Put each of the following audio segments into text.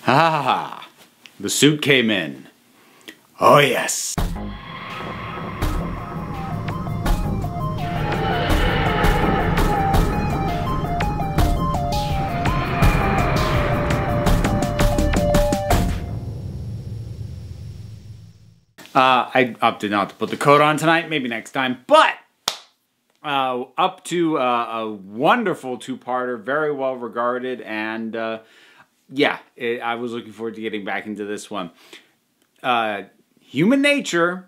Ah, the suit came in. Oh yes. I opted not to put the coat on tonight, maybe next time, but up to a wonderful two-parter, very well regarded, and I was looking forward to getting back into this one. Human Nature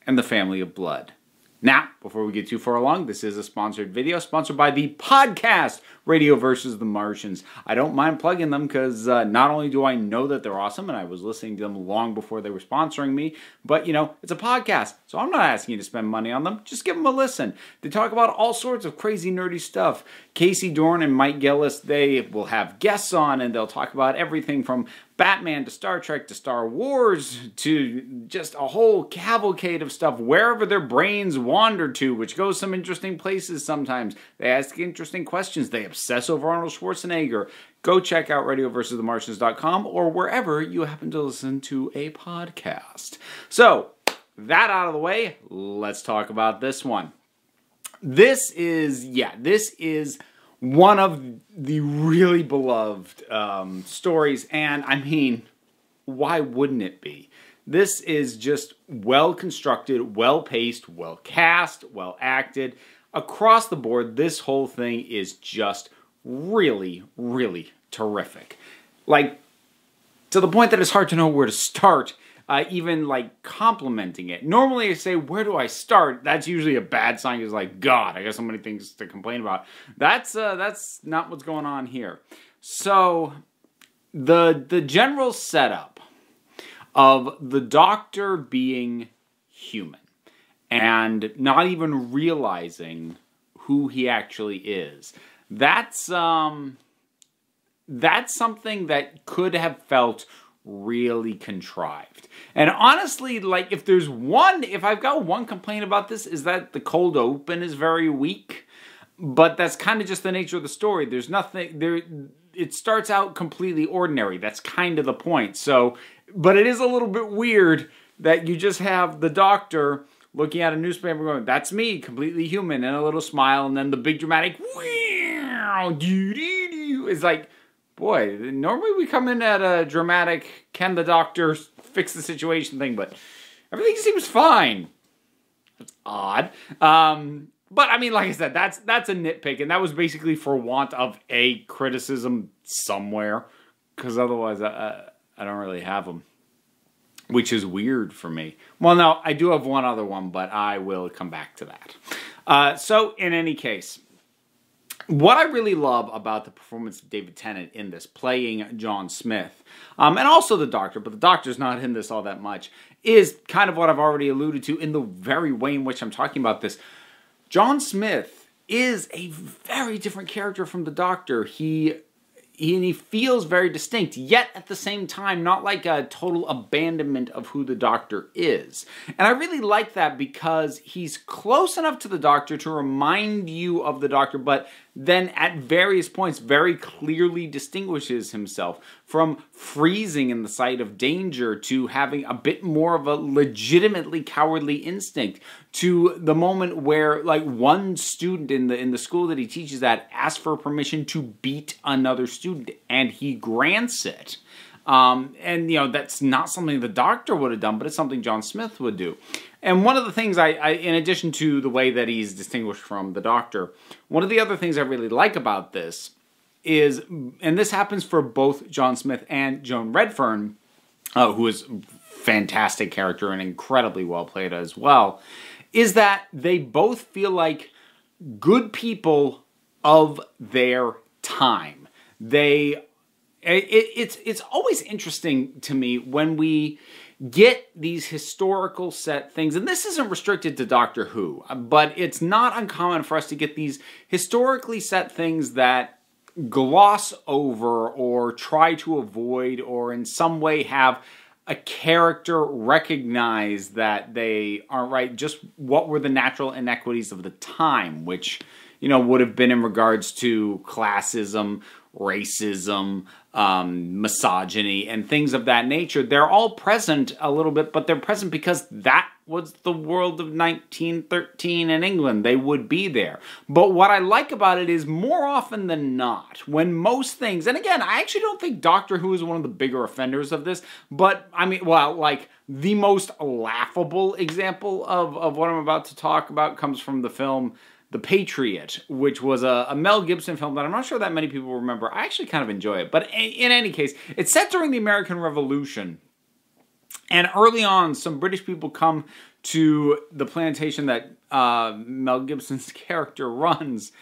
and the Family of Blood. Now, before we get too far along, this is a sponsored video, sponsored by the podcast Radio vs. the Martians. I don't mind plugging them because not only do I know that they're awesome, and I was listening to them long before they were sponsoring me, but, you know, it's a podcast, so I'm not asking you to spend money on them. Just give them a listen. They talk about all sorts of crazy, nerdy stuff. Casey Dorn and Mike Gillis, they will have guests on, and they'll talk about everything from Batman to Star Trek to Star Wars to just a whole cavalcade of stuff wherever their brains wander to, which goes some interesting places sometimes. They ask interesting questions. They obsess over Arnold Schwarzenegger. Go check out radioversusthemartians.com or wherever you happen to listen to a podcast. So, that out of the way, let's talk about this one. This is one of the really beloved stories, and I mean, why wouldn't it be? This is just well-constructed, well-paced, well-cast, well-acted. Across the board, this whole thing is just really, really terrific. Like, to the point that it's hard to know where to start, even like complimenting it. Normally I say, where do I start? That's usually a bad sign. It's like, God, I got so many things to complain about. That's not what's going on here. So the general setup of the Doctor being human and not even realizing who he actually is, that's something that could have felt really contrived. And honestly, like, if I've got one complaint about this, is that the cold open is very weak. But that's kind of just the nature of the story. There's nothing there. It starts out completely ordinary. That's kind of the point. So, but it is a little bit weird that you just have the Doctor looking at a newspaper going, "That's me, completely human," and a little smile, and then the big dramatic is like, boy, normally we come in at a dramatic, can the Doctor fix the situation thing, but everything seems fine. That's odd. But I mean, like I said, that's a nitpick, and that was basically for want of a criticism somewhere, because otherwise I don't really have them, which is weird for me. Well, no, I do have one other one, but I will come back to that. So, in any case, what I really love about the performance of David Tennant in this, playing John Smith, and also the Doctor, but the Doctor's not in this all that much, is kind of what I've already alluded to in the very way in which I'm talking about this. John Smith is a very different character from the Doctor. He feels very distinct, yet at the same time, not like a total abandonment of who the Doctor is. And I really like that because he's close enough to the Doctor to remind you of the Doctor, but then at various points very clearly distinguishes himself, from freezing in the sight of danger to having a bit more of a legitimately cowardly instinct, to the moment where, like, one student in the school that he teaches at asks for permission to beat another student, and he grants it. And, you know, that's not something the Doctor would have done, but it's something John Smith would do. And one of the things I in addition to the way that he's distinguished from the Doctor, one of the other things I really like about this is, and this happens for both John Smith and Joan Redfern, who is a fantastic character and incredibly well played as well, is that they both feel like good people of their time. It's always interesting to me when we get these historical set things, and this isn't restricted to Doctor Who, but it's not uncommon for us to get these historically set things that gloss over or try to avoid, or in some way have a character recognize that they aren't right, just what were the natural inequities of the time, which, would have been in regards to classism, racism, misogyny, and things of that nature. They're all present a little bit, but they're present because that was the world of 1913 in England. They would be there. But what I like about it is more often than not, when most things, and again, I actually don't think Doctor Who is one of the bigger offenders of this, but I mean, well, like the most laughable example of what I'm about to talk about comes from the film The Patriot, which was a Mel Gibson film that I'm not sure that many people remember. I actually kind of enjoy it. But in any case, it's set during the American Revolution. And early on, some British people come to the plantation that Mel Gibson's character runs.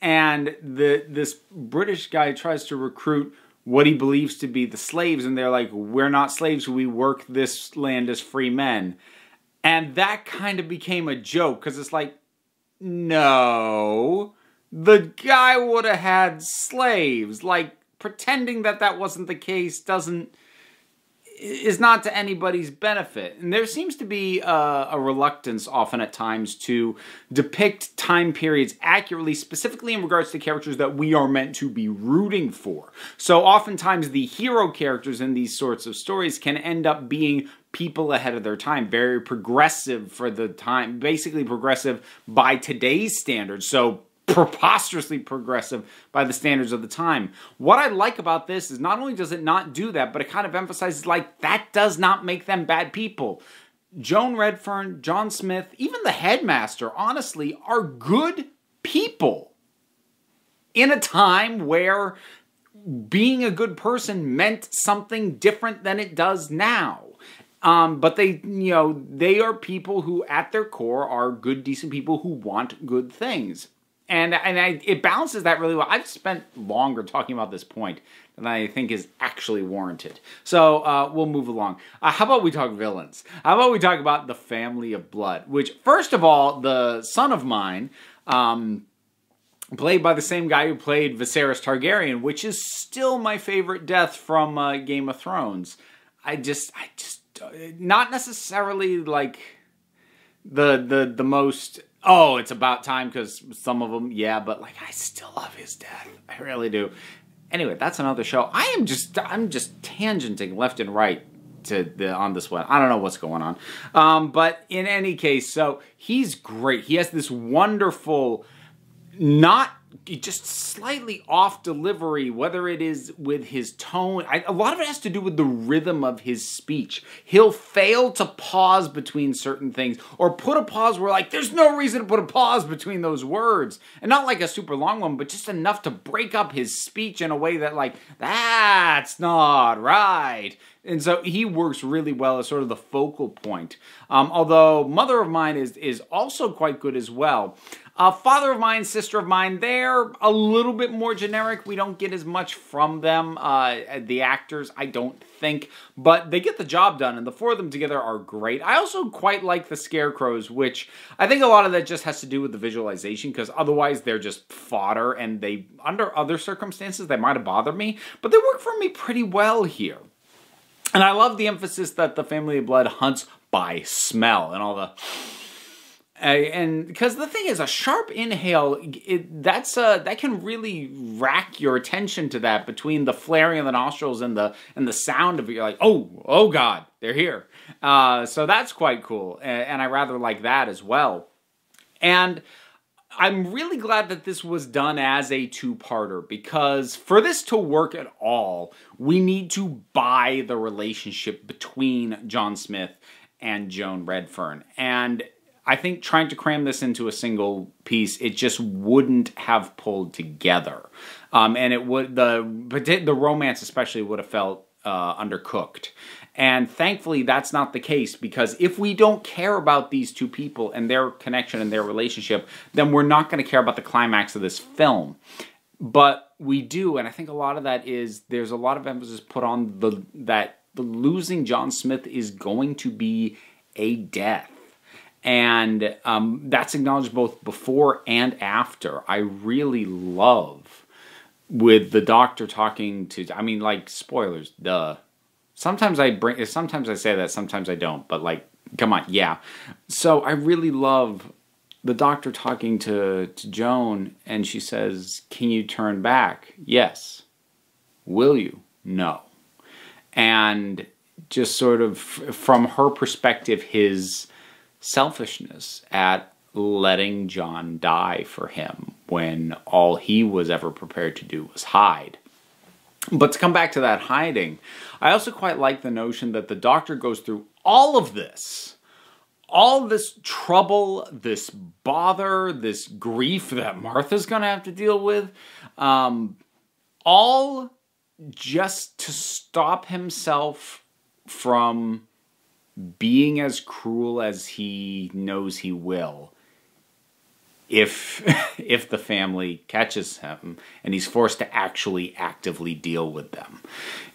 And this British guy tries to recruit what he believes to be the slaves. And they're like, we're not slaves. We work this land as free men. And that kind of became a joke because it's like, no, the guy would have had slaves. Like, pretending that wasn't the case is not to anybody's benefit. And there seems to be a reluctance often at times to depict time periods accurately, specifically in regards to characters that we are meant to be rooting for. So oftentimes the hero characters in these sorts of stories can end up being people ahead of their time, very progressive for the time, basically progressive by today's standards. So preposterously progressive by the standards of the time. What I like about this is not only does it not do that, but it kind of emphasizes like that does not make them bad people. Joan Redfern, John Smith, even the headmaster, honestly, are good people in a time where being a good person meant something different than it does now. But they are people who at their core are good, decent people who want good things. And it balances that really well. I've spent longer talking about this point than I think is actually warranted. So we'll move along. How about we talk villains? How about we talk about the family of blood? Which, first of all, the son of mine, played by the same guy who played Viserys Targaryen, which is still my favorite death from Game of Thrones. I just not necessarily like the most. Oh, it's about time because some of them, yeah, but like I still love his death. I really do. Anyway, that's another show. I'm just tangenting left and right on this one. I don't know what's going on. But in any case, so he's great. He has this wonderful, not just slightly off delivery, whether it is with his tone. A lot of it has to do with the rhythm of his speech. He'll fail to pause between certain things or put a pause where like there's no reason to put a pause between those words. And not like a super long one, but just enough to break up his speech in a way that like, that's not right. And so he works really well as sort of the focal point. Although Mother of Mine is also quite good as well. Father of Mine, Sister of Mine, they're a little bit more generic. We don't get as much from them, the actors, I don't think. But they get the job done, and the four of them together are great. I also quite like the Scarecrows, which I think a lot of that just has to do with the visualization, because otherwise they're just fodder, and they, under other circumstances, they might have bothered me. But they work for me pretty well here. And I love the emphasis that the family of blood hunts by smell and all the... and because the thing is, a sharp inhale, that can really rack your attention to that between the flaring of the nostrils and the sound of it. You're like, oh God, they're here. So that's quite cool, and I rather like that as well. And I'm really glad that this was done as a two-parter, because for this to work at all, we need to buy the relationship between John Smith and Joan Redfern. And I think trying to cram this into a single piece, it just wouldn't have pulled together. And it would, the romance especially would have felt undercooked. And thankfully that's not the case, because if we don't care about these two people and their connection and their relationship, then we're not going to care about the climax of this film. But we do, and I think a lot of that is there's a lot of emphasis put on that losing John Smith is going to be a death. And that's acknowledged both before and after. I really love with the Doctor talking to, I mean, like, spoilers, duh. Sometimes I say that, sometimes I don't, but like, come on, yeah. So I really love the doctor talking to Joan, and she says, "Can you turn back?" "Yes." "Will you?" "No." And just sort of from her perspective, his selfishness at letting John die for him when all he was ever prepared to do was hide. But to come back to that hiding, I also quite like the notion that the doctor goes through all of this trouble, this bother, this grief that Martha's going to have to deal with, all just to stop himself from being as cruel as he knows he will if the family catches him and he's forced to actually actively deal with them.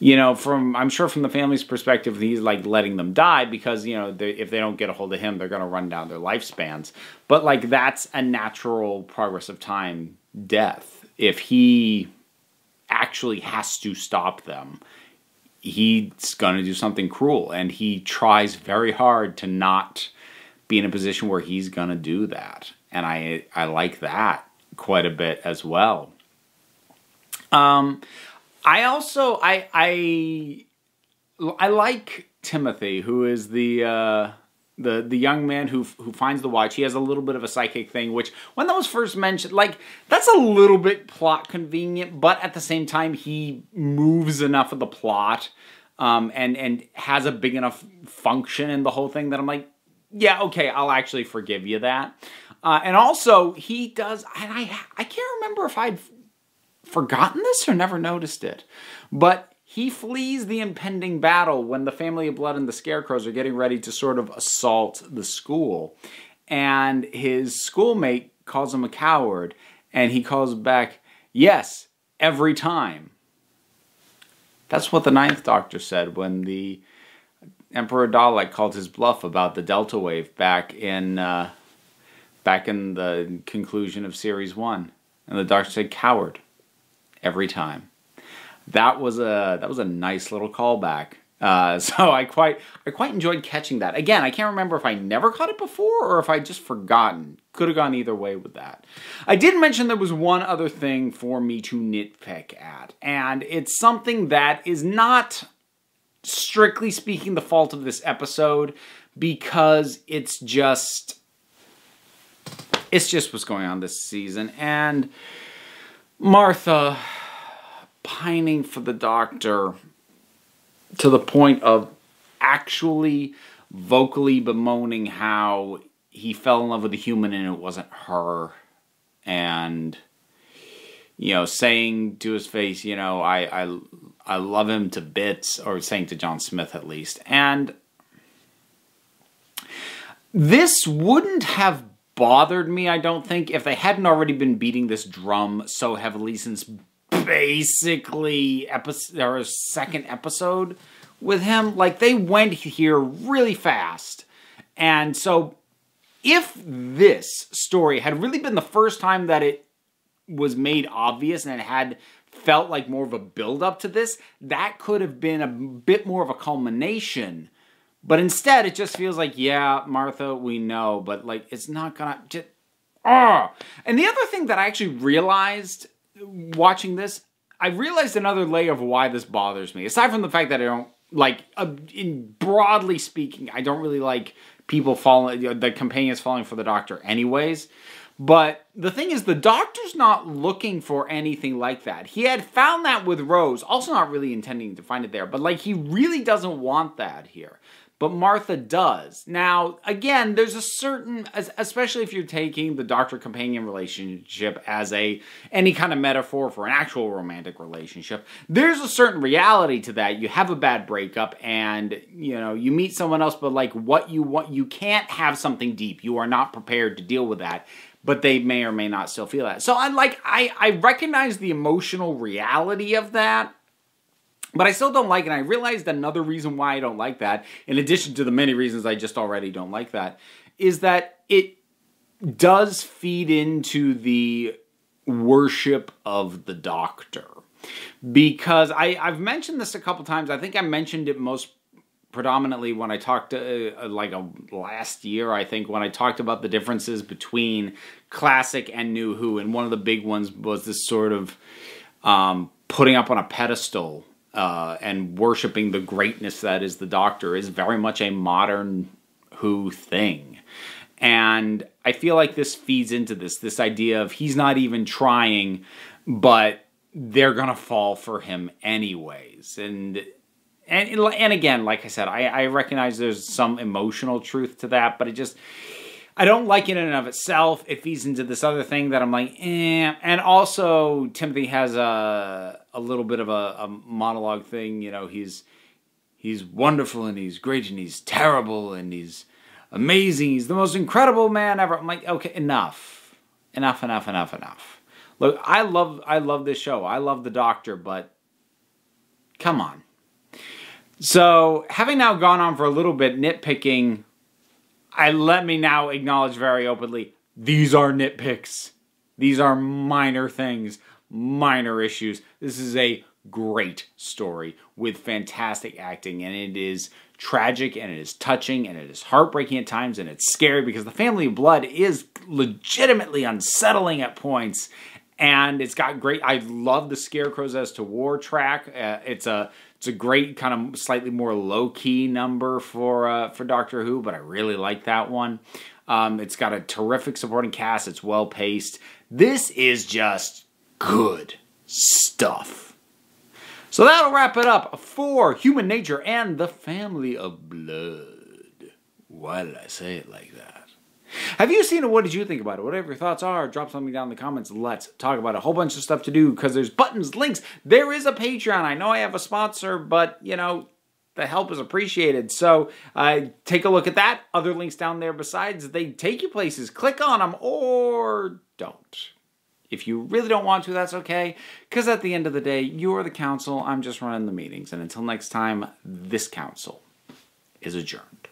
I'm sure from the family's perspective, he's like letting them die because, if they don't get a hold of him, they're going to run down their lifespans. But like, that's a natural progress of time death. If he actually has to stop them, he's going to do something cruel, and he tries very hard to not be in a position where he's going to do that. And I like that quite a bit as well. I also I like Timothy, who is the young man who finds the watch. He has a little bit of a psychic thing, which when that was first mentioned, like, that's a little bit plot convenient, but at the same time he moves enough of the plot and has a big enough function in the whole thing that I'm like, yeah, okay, I'll actually forgive you that. And also, he does, and I can't remember if I'd forgotten this or never noticed it, but he flees the impending battle when the Family of Blood and the Scarecrows are getting ready to sort of assault the school. And his schoolmate calls him a coward, and he calls back, "Yes, every time." That's what the Ninth Doctor said when the Emperor Dalek called his bluff about the Delta Wave back in the conclusion of Series 1. And the Doctor said, "Coward, every time." That was a nice little callback. So I quite enjoyed catching that. Again, I can't remember if I never caught it before or if I just forgotten. Could have gone either way with that. I did mention there was one other thing for me to nitpick at, and it's something that is not, strictly speaking, the fault of this episode, because it's just what's going on this season. And Martha pining for the Doctor to the point of actually vocally bemoaning how he fell in love with a human and it wasn't her. And, saying to his face, I love him to bits, or saying to John Smith at least. And this wouldn't have bothered me, I don't think, if they hadn't already been beating this drum so heavily since basically second episode with him. Like, they went here really fast. And so if this story had really been the first time that it was made obvious and it had felt like more of a build-up to this, that could have been a bit more of a culmination. But instead, it just feels like, yeah, Martha, we know, but like, it's not gonna just... And the other thing that I actually realized watching this, I realized another layer of why this bothers me. Aside from the fact that I don't like, in broadly speaking, I don't really like people falling, the companions falling for the Doctor anyways. But the thing is, the Doctor's not looking for anything like that. He had found that with Rose, also not really intending to find it there, but like, he really doesn't want that here. But Martha does. Now, again, there's a certain, especially if you're taking the Doctor-companion relationship as any kind of metaphor for an actual romantic relationship, there's a certain reality to that. You have a bad breakup and, you meet someone else, but like, what you want, you can't have something deep. You are not prepared to deal with that, but they may or may not still feel that. So I recognize the emotional reality of that. But I still don't like it, and I realized another reason why I don't like that, in addition to the many reasons I just already don't like that, is that it does feed into the worship of the Doctor. Because I've mentioned this a couple times. I think I mentioned it most predominantly when I talked last year, I think, when I talked about the differences between classic and new Who, and one of the big ones was this sort of putting up on a pedestal and worshiping the greatness that is the Doctor is very much a modern Who thing. And I feel like this feeds into this idea of he's not even trying, but they're going to fall for him anyways. And again, like I said, I recognize there's some emotional truth to that, but I don't like it in and of itself. It feeds into this other thing that I'm like, eh. And also, Timothy has a little bit of a monologue thing. You know, he's wonderful and he's great and he's terrible and he's amazing. He's the most incredible man ever. I'm like, okay, enough. Look, I love this show. I love the Doctor, but come on. So, having now gone on for a little bit nitpicking, let me now acknowledge very openly, these are nitpicks. These are minor things, minor issues. This is a great story with fantastic acting, and it is tragic, and it is touching, and it is heartbreaking at times, and it's scary because the family of blood is legitimately unsettling at points, and it's got great. I love the Scarecrows as to War track. It's a great kind of slightly more low key number for Doctor Who, but I really like that one. It's got a terrific supporting cast. It's well paced. This is just good stuff. So that'll wrap it up for Human Nature and the Family of Blood. Why did I say it like that? Have you seen it? What did you think about it? Whatever your thoughts are, drop something down in the comments. Let's talk about it. A whole bunch of stuff to do because there's buttons, links. There is a Patreon. I know I have a sponsor, but, you know, the help is appreciated. So take a look at that. Other links down there besides. They take you places. Click on them or don't. If you really don't want to, that's okay. Because at the end of the day, you're the council. I'm just running the meetings. And until next time, this council is adjourned.